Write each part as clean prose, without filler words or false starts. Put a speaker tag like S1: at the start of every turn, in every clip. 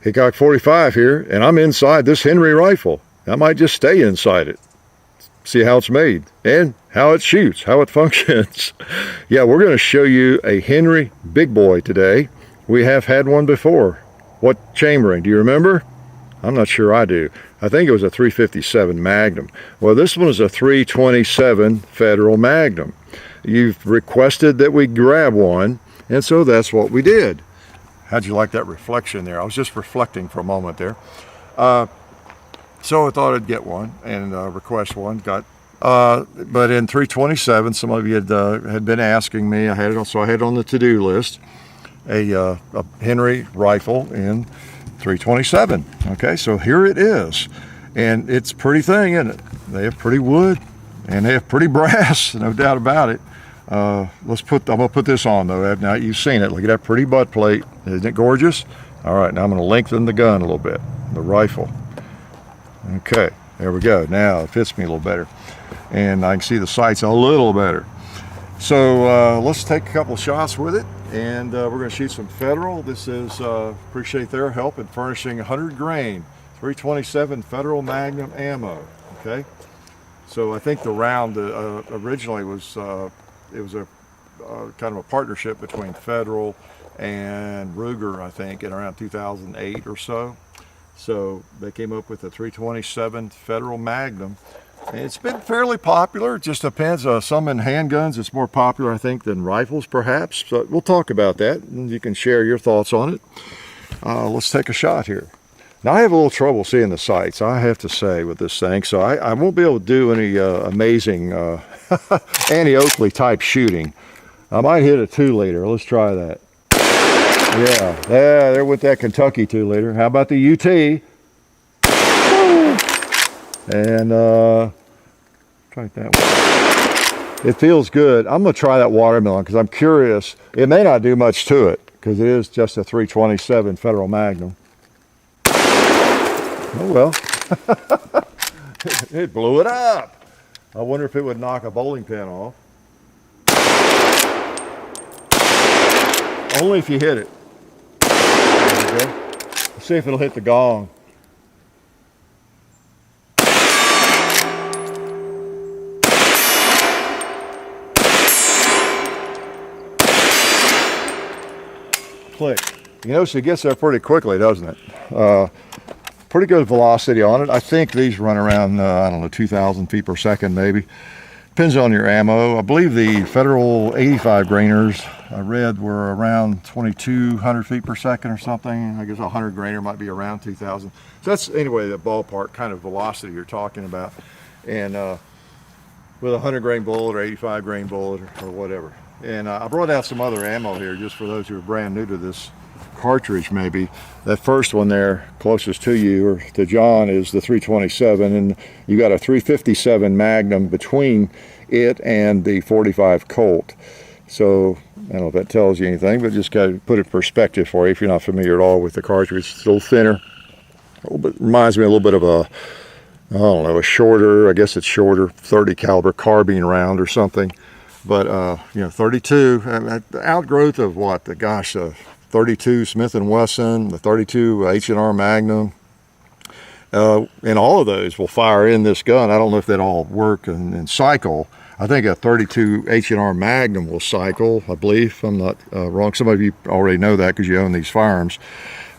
S1: Hickok 45 here, and I'm inside this Henry rifle. I might just stay inside it, see how it's made and how it shoots, how it functions. Yeah, we're going to show you a Henry big boy today. We have had one before. What chambering? Do you remember? I'm not sure I do. I think it was a 357 Magnum. Well, this one is a 327 Federal Magnum. You've requested that we grab one, and so that's what we did. How'd you like that reflection there? I was just reflecting for a moment there. So I thought I'd get one and request one. But in 327, some of you had been asking me. I had it on the to-do list. A Henry rifle in 327. Okay, so here it is, and it's a pretty thing, isn't it? They have pretty wood and they have pretty brass, no doubt about it. I'm gonna put this on though. Now you've seen it. Look at that pretty butt plate. Isn't it gorgeous? All right, now I'm gonna lengthen the gun a little bit, the rifle. Okay, there we go. Now it fits me a little better, and I can see the sights a little better. So let's take a couple shots with it, and we're going to shoot some Federal. This is, appreciate their help in furnishing 100 grain, 327 Federal Magnum ammo, okay? So I think the round originally was, it was a kind of a partnership between Federal and Ruger, I think, in around 2008 or so. So they came up with the 327 Federal Magnum. It's been fairly popular. It just depends. Some in handguns, it's more popular, I think, than rifles, perhaps. So we'll talk about that, and you can share your thoughts on it. Let's take a shot here. Now, I have a little trouble seeing the sights, I have to say, with this thing. So I won't be able to do any amazing anti-Oakley type shooting. I might hit a 2-liter. Let's try that. Yeah, there with that Kentucky 2-liter. How about the UT? And try that one. It feels good. I'm going to try that watermelon because I'm curious. It may not do much to it because it is just a 327 Federal Magnum. Oh well. It blew it up. I wonder if it would knock a bowling pin off. Only if you hit it. There we go. Let's see if it'll hit the gong. Click. You notice it gets there pretty quickly, doesn't it? Pretty good velocity on it. I think these run around, I don't know, 2,000 feet per second maybe. Depends on your ammo. I believe the Federal 85 grainers I read were around 2,200 feet per second or something. I guess a 100 grainer might be around 2,000. So that's, anyway, the ballpark kind of velocity you're talking about. And with a 100 grain bullet or 85 grain bullet or whatever. And I brought out some other ammo here just for those who are brand new to this cartridge maybe. That first one there closest to you or to John is the 327, and you got a 357 Magnum between it and the 45 Colt. So I don't know if that tells you anything, but just got to put it in perspective for you if you're not familiar at all with the cartridge. It's a little thinner. A little bit, reminds me a little bit of a, I don't know, a shorter, I guess it's shorter 30 caliber carbine round or something. But, you know, 32, the outgrowth of what? The 32 Smith & Wesson, the 32 H&R Magnum. And all of those will fire in this gun. I don't know if that all work and cycle. I think a 32 H&R Magnum will cycle, I believe, if I'm not wrong. Some of you already know that because you own these firearms.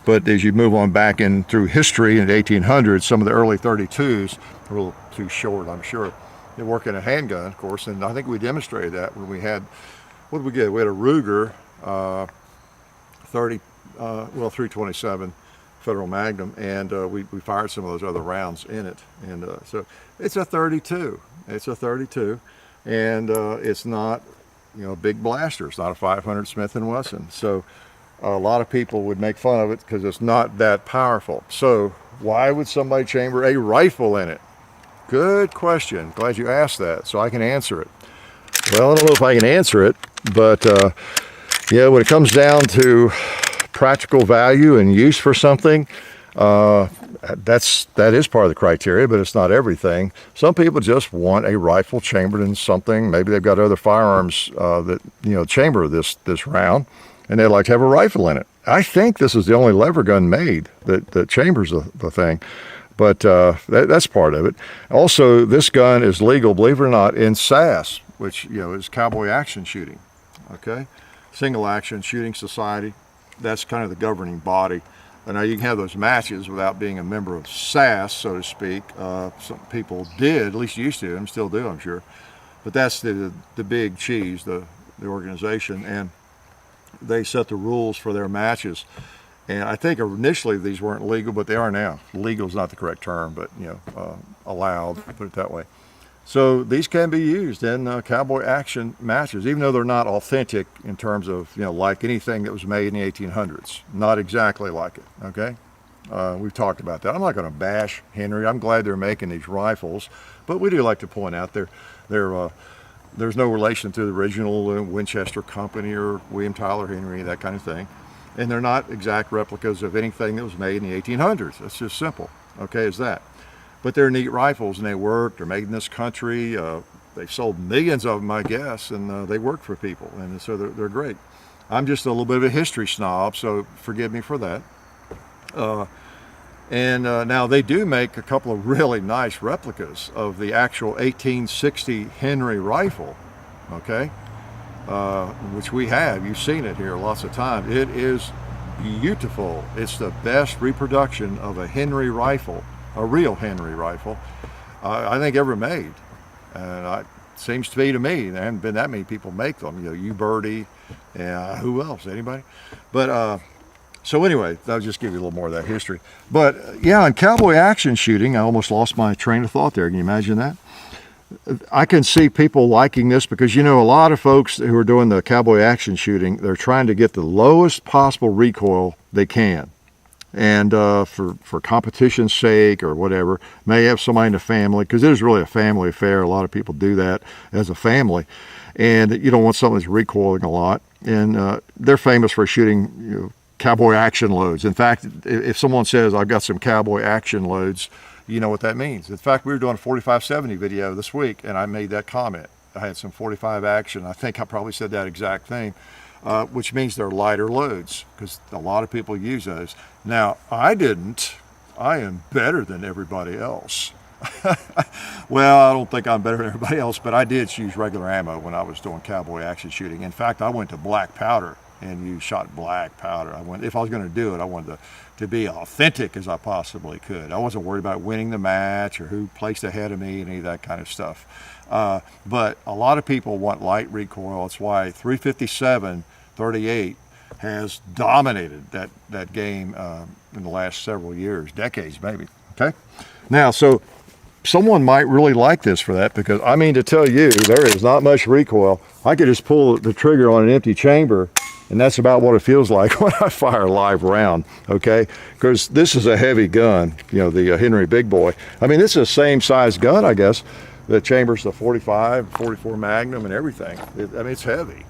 S1: But as you move on back in through history in the 1800s, some of the early 32s are a little too short, I'm sure. They work in a handgun, of course, and I think we demonstrated that when we had, what did we get? We had a Ruger 327 Federal Magnum, and we fired some of those other rounds in it. And so it's a 32. It's a 32, and it's not, you know, a big blaster. It's not a 500 Smith & Wesson. So a lot of people would make fun of it because it's not that powerful. So why would somebody chamber a rifle in it? Good question. Glad you asked that, so I can answer it. Well, I don't know if I can answer it, but yeah, when it comes down to practical value and use for something, that is part of the criteria, but it's not everything. Some people just want a rifle chambered in something. Maybe they've got other firearms that, you know, chamber this round, and they'd like to have a rifle in it. I think this is the only lever gun made that chambers the thing. But that's part of it. Also, this gun is legal, believe it or not, in SAS, which is cowboy action shooting. Okay, single action shooting society. That's kind of the governing body. Now you can have those matches without being a member of SAS, so to speak. Some people did, at least used to, and still do, I'm sure. But that's the big cheese, the organization, and they set the rules for their matches. And I think initially these weren't legal, but they are now. Legal is not the correct term, but allowed, put it that way. So these can be used in cowboy action matches, even though they're not authentic in terms of like anything that was made in the 1800s. Not exactly like it. Okay, we've talked about that. I'm not going to bash Henry. I'm glad they're making these rifles, but we do like to point out there's no relation to the original Winchester Company or William Tyler Henry, that kind of thing. And they're not exact replicas of anything that was made in the 1800s. That's just simple. Okay, is that. But they're neat rifles, and they work. They're made in this country. They've sold millions of them, I guess, and they work for people. And so they're great. I'm just a little bit of a history snob, so forgive me for that. Now they do make a couple of really nice replicas of the actual 1860 Henry rifle, okay, which we have. You've seen it here lots of times. It is beautiful. It's the best reproduction of a Henry rifle, a real Henry rifle, I think ever made. And it seems to be to me, there haven't been that many people make them. You Birdie, who else? Anybody? But so anyway, I'll just give you a little more of that history. But yeah, in cowboy action shooting, I almost lost my train of thought there. Can you imagine that? I can see people liking this because, a lot of folks who are doing the cowboy action shooting, they're trying to get the lowest possible recoil they can. And for competition's sake or whatever, may have somebody in the family, because it is really a family affair. A lot of people do that as a family. And you don't want something that's recoiling a lot. And they're famous for shooting, cowboy action loads. In fact, if someone says, I've got some cowboy action loads, you know what that means. In fact, we were doing a 4570 video this week, and I made that comment. I had some 45 action. I think I probably said that exact thing, which means they're lighter loads, because a lot of people use those. Now, I didn't. I am better than everybody else. Well, I don't think I'm better than everybody else, but I did use regular ammo when I was doing cowboy action shooting. In fact, I went to black powder and you shot black powder. If I was going to do it, I wanted to be authentic as I possibly could. I wasn't worried about winning the match or who placed ahead of me, any of that kind of stuff. But a lot of people want light recoil. That's why 357-38 has dominated that game in the last several years, decades maybe. Okay. Now, so someone might really like this for that, because I mean to tell you, there is not much recoil. I could just pull the trigger on an empty chamber, and that's about what it feels like when I fire a live round, okay? Because this is a heavy gun, the Henry Big Boy. I mean, this is the same size gun, I guess. The chamber's the 45, 44 Magnum and everything. It's heavy.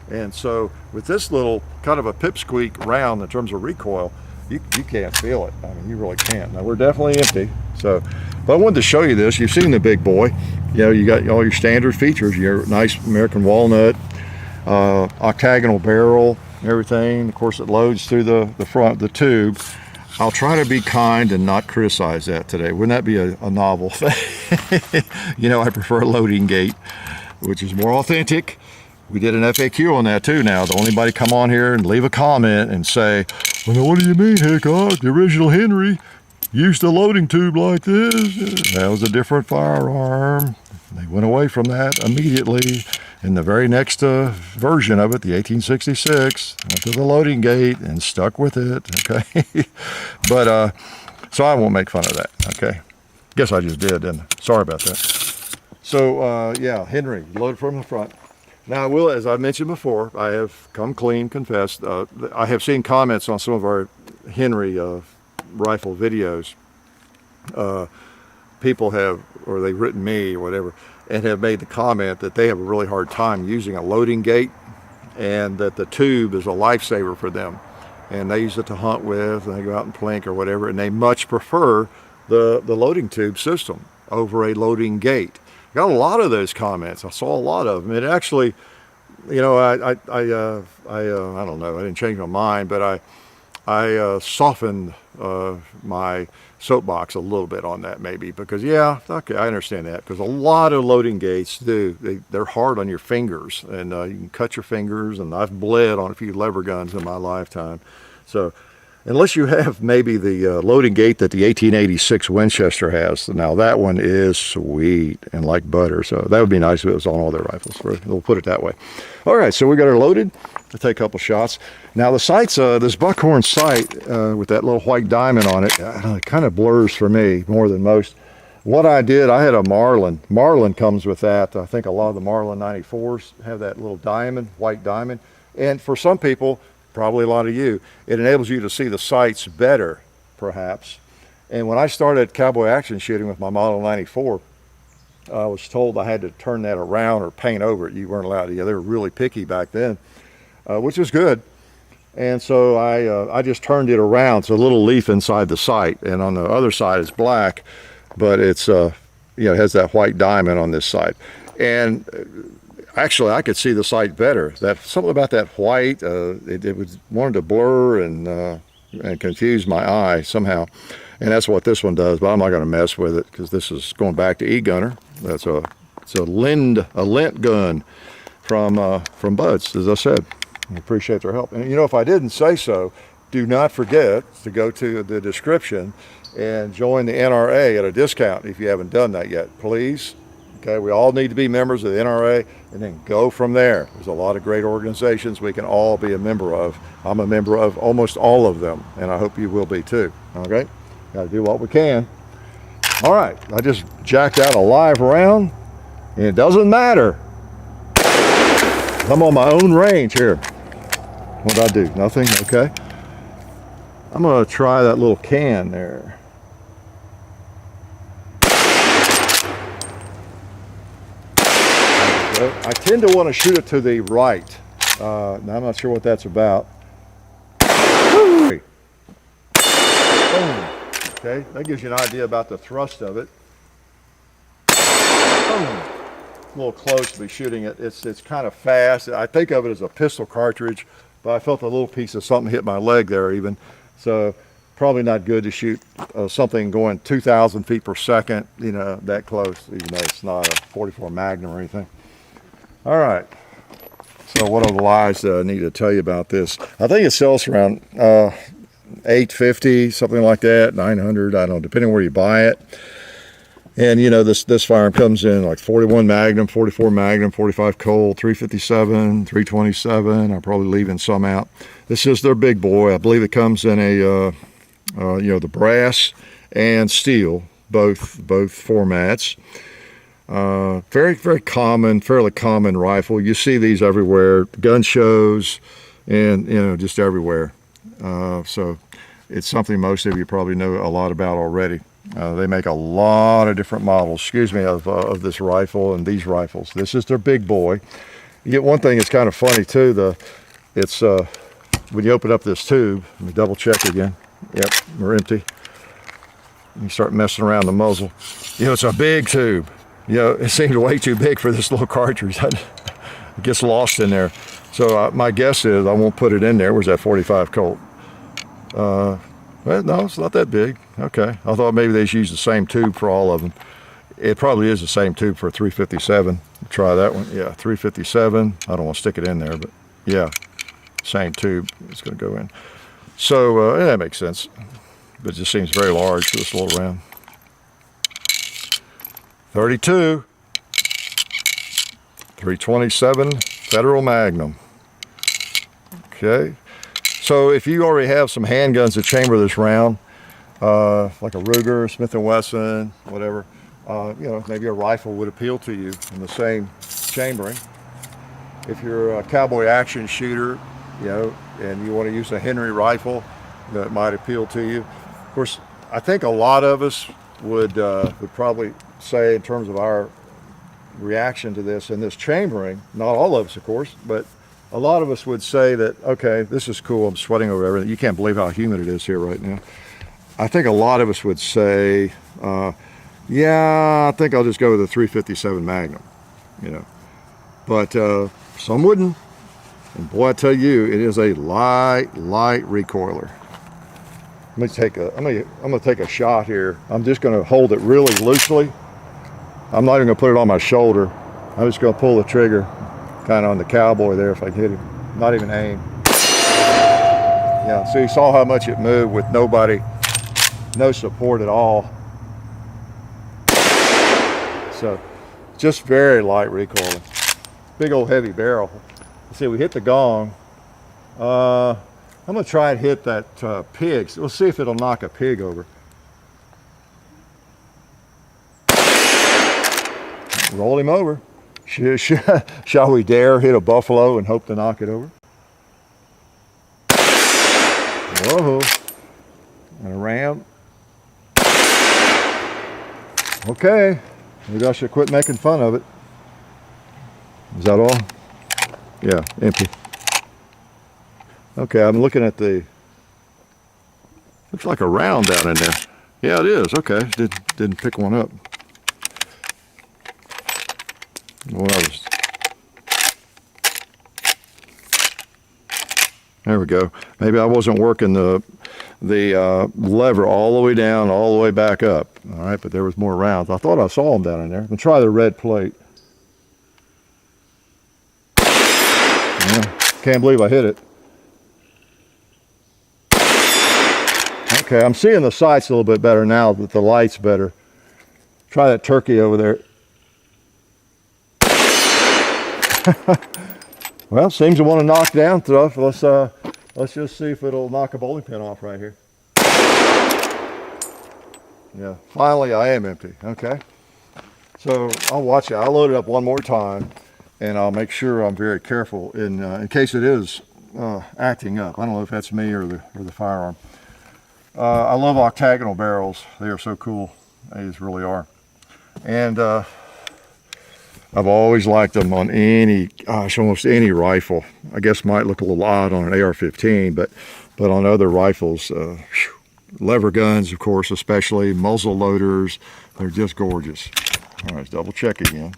S1: And so with this little kind of a pipsqueak round in terms of recoil, you can't feel it. I mean, you really can't. Now, we're definitely empty. So, but I wanted to show you this. You've seen the Big Boy. You got all your standard features, your nice American walnut, octagonal barrel, everything. Of course, it loads through the front, the tube. I'll try to be kind and not criticize that today. Wouldn't that be a novel thing? I prefer a loading gate, which is more authentic. We did an FAQ on that too now. Don't anybody come on here and leave a comment and say, well, what do you mean, Hickok? The original Henry used a loading tube like this. That was a different firearm. They went away from that immediately. In the very next version of it, the 1866, went to the loading gate and stuck with it, okay? But, so I won't make fun of that, okay? Guess I just did, didn't I? Sorry about that. So, yeah, Henry, loaded from the front. Now, I will, as I mentioned before, I have come clean, confessed. I have seen comments on some of our Henry rifle videos. People have, or they've written me or whatever, and have made the comment that they have a really hard time using a loading gate, and that the tube is a lifesaver for them. And they use it to hunt with, and they go out and plink or whatever, and they much prefer the loading tube system over a loading gate. Got a lot of those comments. I saw a lot of them. It actually, I don't know. I didn't change my mind, but I softened my soapbox a little bit on that maybe, because yeah, okay, I understand that, because a lot of loading gates they're hard on your fingers, and you can cut your fingers, and I've bled on a few lever guns in my lifetime. So unless you have maybe the loading gate that the 1886 Winchester has, now that one is sweet and like butter, so that would be nice if it was on all their rifles. We'll put it that way. All right, so we got her loaded. I'll take a couple shots. Now the sight's, this buckhorn sight with that little white diamond on it, it kind of blurs for me more than most. What I did, I had a Marlin. Marlin comes with that. I think a lot of the Marlin 94s have that little diamond, white diamond. And for some people, probably a lot of you, it enables you to see the sights better, perhaps. And when I started cowboy action shooting with my Model 94, I was told I had to turn that around or paint over it. You weren't allowed to. Yeah, they were really picky back then, which was good. And so I just turned it around. So a little leaf inside the sight, and on the other side it's black, but it's it has that white diamond on this side. And actually, I could see the sight better. That something about that white, it was wanted to blur and confuse my eye somehow, and that's what this one does. But I'm not going to mess with it, because this is going back to E-Gunner. It's a lint gun from Buds, as I said. I appreciate their help. And if I didn't say so, do not forget to go to the description and join the NRA at a discount if you haven't done that yet, please. Okay, we all need to be members of the NRA, and then go from there. There's a lot of great organizations we can all be a member of. I'm a member of almost all of them, and I hope you will be too. Okay, got to do what we can. All right, I just jacked out a live round, and it doesn't matter. I'm on my own range here. What'd I do? Nothing? Okay. I'm gonna try that little can there. I tend to want to shoot it to the right. Now I'm not sure what that's about. Boom. Okay, that gives you an idea about the thrust of it. Boom. A little close to be shooting it. It's kind of fast. I think of it as a pistol cartridge, but I felt a little piece of something hit my leg there even. So probably not good to shoot something going 2,000 feet per second, that close, even though it's not a 44 Magnum or anything. All right, so what are the lies that I need to tell you about this? I think it sells around $850, something like that, $900, I don't know, depending where you buy it. And this firearm comes in like 41 Magnum, 44 Magnum, 45 Colt, 357, 327. I'm probably leaving some out. This is their big boy. I believe it comes in a the brass and steel, both formats. Very, very common, fairly common rifle. You see these everywhere, gun shows, and just everywhere. So it's something most of you probably know a lot about already. They make a lot of different models, of this rifle and these rifles. This is their big boy. You get one thing that's kind of funny too. When you open up this tube, let me double check again. Yep, we're empty. You start messing around the muzzle. It's a big tube. It seems way too big for this little cartridge. It gets lost in there. So my guess is I won't put it in there. Where's that 45 Colt? Well, no, it's not that big. Okay, I thought maybe they just use the same tube for all of them. It probably is the same tube for a 357. Try that one. Yeah, 357. I don't want to stick it in there, but yeah, same tube. It's going to go in. So that makes sense. But it just seems very large for this little round. 32, 327 Federal Magnum. Okay, so if you already have some handguns that chamber this round, like a Ruger, Smith & Wesson, whatever, maybe a rifle would appeal to you in the same chambering. If you're a cowboy action shooter, and you want to use a Henry rifle, that might appeal to you. Of course, I think a lot of us would probably say, in terms of our reaction to this and this chambering, not all of us of course, but a lot of us would say that, okay, this is cool, I'm sweating over everything. You can't believe how humid it is here right now. I think a lot of us would say, yeah, I think I'll just go with the 357 Magnum, but some wouldn't. And boy, I tell you, it is a light recoiler. I'm gonna take a shot here. I'm just gonna hold it really loosely. I'm not even gonna put it on my shoulder. I'm just gonna pull the trigger, kind of on the cowboy there if I can hit him. Not even aim. Yeah, so you saw how much it moved with no support at all. So just very light recoiling. Big old heavy barrel. Let's see, we hit the gong. I'm gonna try and hit that pig. So we'll see if it'll knock a pig over. Roll him over. Shall we dare hit a buffalo and hope to knock it over? Whoa. And a ram. Okay. Maybe I should quit making fun of it. Is that all? Yeah, empty. Okay, I'm looking at the, looks like a round down in there. Yeah, it is. Okay, didn't pick one up. Well, there we go. Maybe I wasn't working the lever all the way down, all the way back up. All right, but there was more rounds. I thought I saw them down in there. I'm gonna try the red plate. Yeah, can't believe I hit it. Okay, I'm seeing the sights a little bit better now that the light's better. Try that turkey over there. Well, seems to want to knock down stuff. Let's just see if it'll knock a bowling pin off right here. Yeah, finally I am empty. Okay, so I'll watch it. I'll load it up one more time, and I'll make sure I'm very careful in case it is acting up. I don't know if that's me or the firearm. I love octagonal barrels. They are so cool. They just really are. And I've always liked them on almost any rifle. I guess might look a little odd on an AR-15, but on other rifles, lever guns, of course, especially muzzle loaders, they're just gorgeous. All right, let's double check again.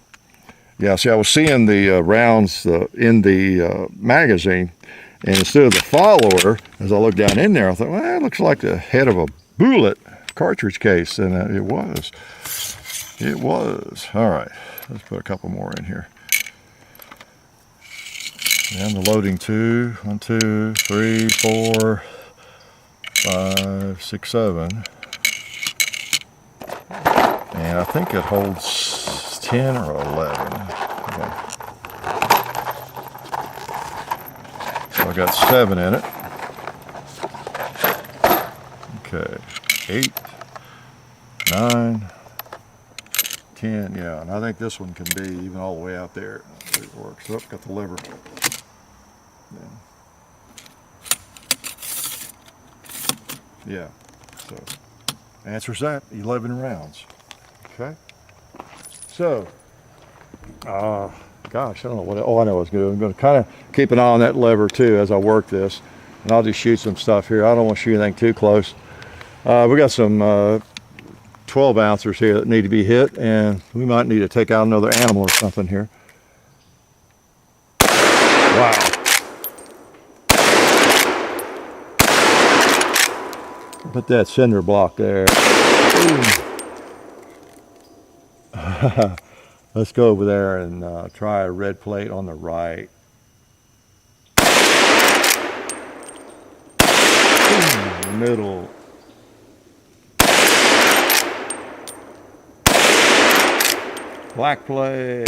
S1: Yeah, see, I was seeing the rounds in the magazine, and instead of the follower, as I looked down in there, I thought, well, that looks like the head of a bullet cartridge case, and it was. It was. All right, let's put a couple more in here. And the loading 2, 1, 2, 3, 4, 5, 6, 7. And I think it holds 10 or 11. Okay. So I got 7 in it. Okay, 8, 9, 10, yeah, and I think this one can be even all the way out there. It works. Oh, got the lever. Yeah, so answers that, 11 rounds. Okay, so, gosh, I don't know what, I know what I was going to kind of keep an eye on that lever too as I work this, and I'll just shoot some stuff here. I don't want to shoot anything too close. We got some 12 ounces here that need to be hit, and we might need to take out another animal or something here. Wow. Put that cinder block there. Let's go over there and try a red plate on the right. Middle. Black plate.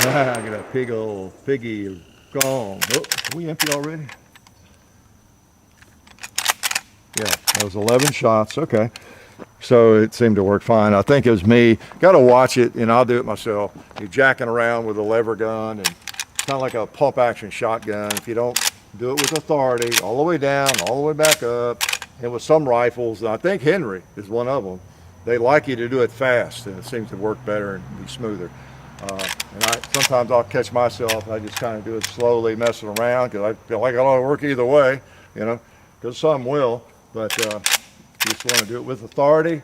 S1: I got a piggy gone. Oh, are we empty already? Yeah, that was 11 shots. Okay. So it seemed to work fine. I think it was me. Got to watch it, and I'll do it myself. You're jacking around with a lever gun, and it's kind of like a pump action shotgun. If you don't do it with authority, all the way down, all the way back up, and with some rifles, and I think Henry is one of them, they like you to do it fast, and it seems to work better and be smoother. And sometimes I'll catch myself, I just kind of do it slowly, messing around, because I feel like I ought to work either way, you know, because some will, but you just want to do it with authority,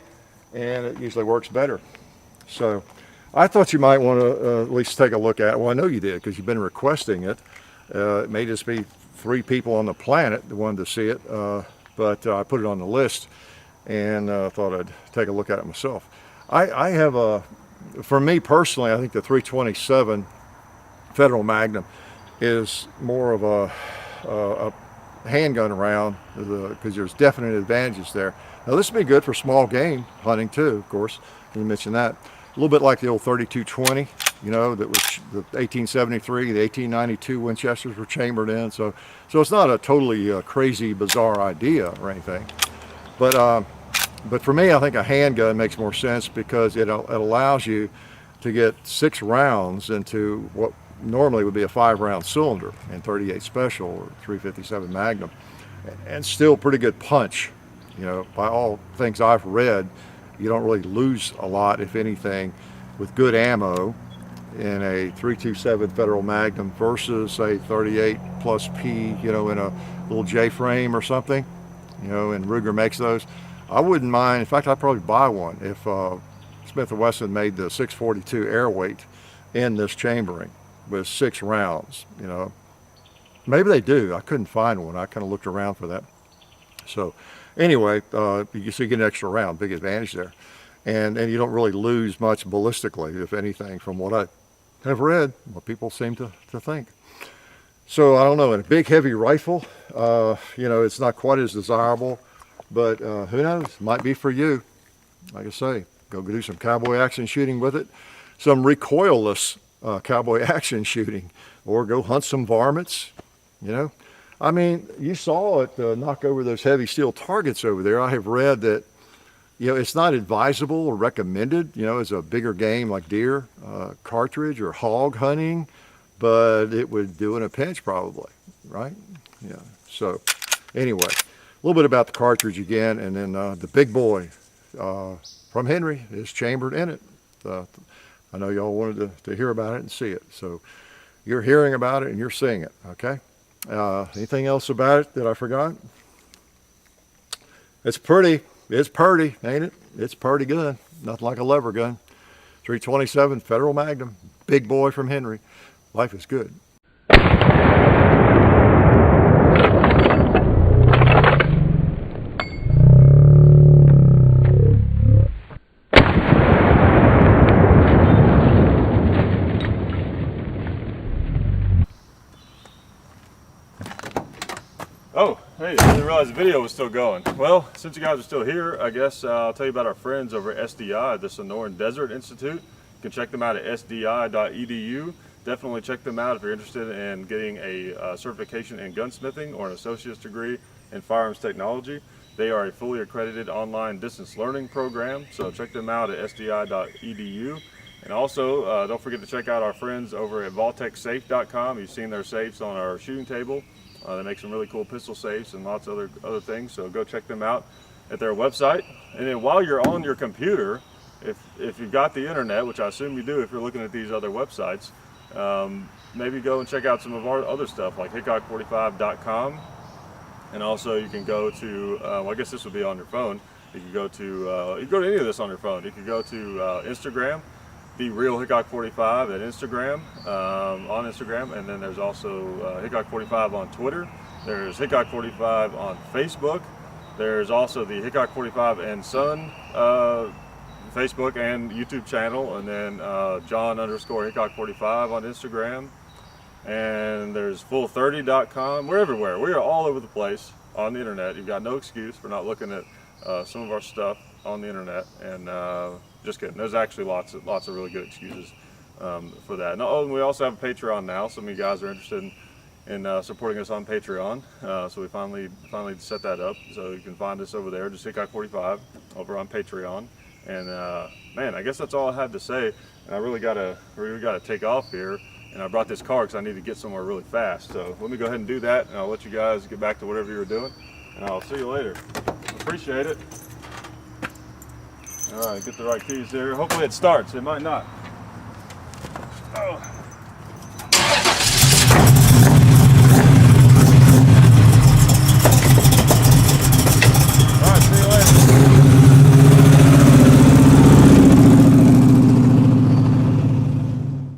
S1: and it usually works better. So I thought you might want to at least take a look at it. Well, I know you did, because you've been requesting it. It may just be 3 people on the planet that wanted to see it, but I put it on the list and thought I'd take a look at it myself. I have for me personally, I think the 327 Federal Magnum is more of a handgun round because there's definite advantages there. Now this would be good for small game hunting too, of course. You mentioned that. A little bit like the old 3220, you know, that was the 1873, the 1892 Winchesters were chambered in. So it's not a totally crazy, bizarre idea or anything. But for me, I think a handgun makes more sense because it allows you to get 6 rounds into what normally would be a 5-round cylinder in 38 Special or 357 Magnum, and still pretty good punch. You know, by all things I've read, you don't really lose a lot, if anything, with good ammo in a 327 Federal Magnum versus say 38 plus P, you know, in a little J frame or something, you know, and Ruger makes those. I wouldn't mind, in fact, I'd probably buy one if Smith & Wesson made the 642 airweight in this chambering with 6 rounds, you know. Maybe they do. I couldn't find one. I kind of looked around for that. So anyway, you get an extra round, big advantage there. And you don't really lose much ballistically, if anything, from what I have read, what people seem to think. So I don't know, in a big heavy rifle, you know, it's not quite as desirable, but who knows, might be for you. Like I say, go do some cowboy action shooting with it, some recoilless cowboy action shooting, or go hunt some varmints, you know. I mean, you saw it knock over those heavy steel targets over there. I have read that, you know, it's not advisable or recommended, you know, as a bigger game like deer, cartridge, or hog hunting, but it would do in a pinch probably, right? Yeah. So anyway, a little bit about the cartridge again, and then the big boy from Henry is chambered in it. I know y'all wanted to hear about it and see it, so you're hearing about it and you're seeing it, okay? Anything else about it that I forgot? It's pretty, ain't it? It's pretty good. Nothing like a lever gun. 327 Federal Magnum, big boy from Henry. Life is good.
S2: Oh, hey, I didn't realize the video was still going. Well, since you guys are still here, I guess I'll tell you about our friends over at SDI, the Sonoran Desert Institute. You can check them out at sdi.edu. Definitely check them out if you're interested in getting a certification in gunsmithing or an associate's degree in firearms technology. They are a fully accredited online distance learning program, so check them out at sdi.edu. And also, don't forget to check out our friends over at vaultechsafe.com. You've seen their safes on our shooting table. They make some really cool pistol safes and lots of other things, so go check them out at their website. And then while you're on your computer, if you've got the internet, which I assume you do if you're looking at these other websites, maybe go and check out some of our other stuff like hickok45.com. And also you can go to, well, I guess this would be on your phone. You can go to any of this on your phone. You can go to Instagram, The Real Hickok 45 at Instagram, on Instagram, and then there's also Hickok 45 on Twitter. There's Hickok 45 on Facebook. There's also the Hickok 45 and Son Facebook and YouTube channel, and then John_Hickok 45 on Instagram. And there's full30.com. We're everywhere. We are all over the place on the internet. You've got no excuse for not looking at some of our stuff on the internet. And just kidding. There's actually lots of really good excuses for that. And we also have a Patreon now. Some of you guys are interested in supporting us on Patreon. So we finally set that up. So you can find us over there, just Hickok 45 over on Patreon. And man, I guess that's all I had to say. And I really gotta take off here. And I brought this car because I need to get somewhere really fast. So let me go ahead and do that, and I'll let you guys get back to whatever you were doing. And I'll see you later. Appreciate it. All right, get the right keys here. Hopefully it starts. It might not.